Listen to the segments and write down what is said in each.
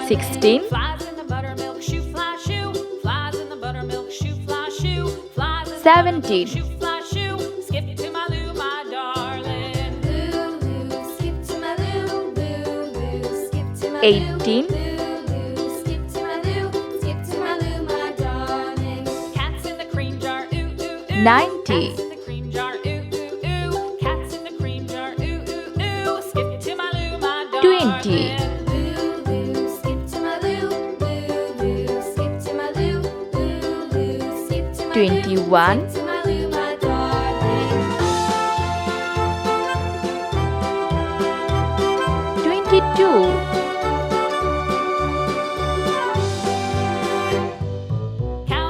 16, Flies in the buttermilk shoe fly shoe. Flies in the buttermilk shoe fly shoe. Flies in the 17, buttermilk shoe fly shoe. Skip to my Lou, my darling. Lou, Lou, skip to my Lou. Lou, Lou, skip to my 18, Lou. Lou, skip to my Lou. Skip to my Lou, my darling. Cats in the cream jar, ooh, ooh, ooh. 90, Cats in the cream jar, ooh, ooh, ooh. Cats in the cream jar, ooh, ooh, ooh. Skip to my Lou, my darling. 20, Lou, Lou, skip to my Lou. Lou, Lou, skip to my Lou. Lou, Lou, skip to my Lou. 21, Skip to my Lou, my darling. 22,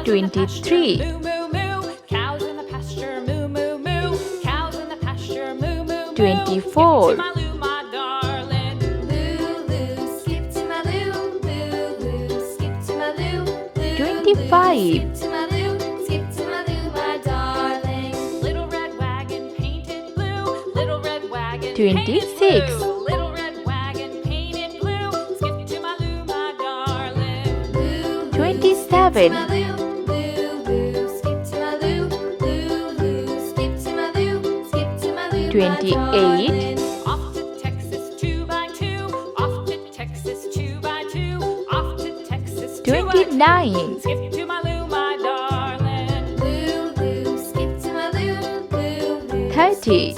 23, Moo, moo, moo. Cows in the pasture, moo, moo, moo. Cows in the pasture, moo, moo, moo. 24, Skip to my Lou, my darling. Lou, Lou, skip to my Lou. Lou, Lou, skip to my Lou. Lou, 25, skip to my Lou. Skip to my Lou, my darling. Little red wagon painted blue. Little red wagon painted 26, blue. Little red wagon painted blue. Skip to my Lou, my darling. Lou, 27, my Lou. Lou, Lou, skip to my Lou. Lou, Lou, skip to my Lou. Skip to my Lou, my 28, darling. Off to Texas 2x2. Off to Texas 2x2. Off to Texas 2x2. 29, Skip to my Lou, my darling. Lou, Lou, skip to my Lou. Lou, Lou, 30,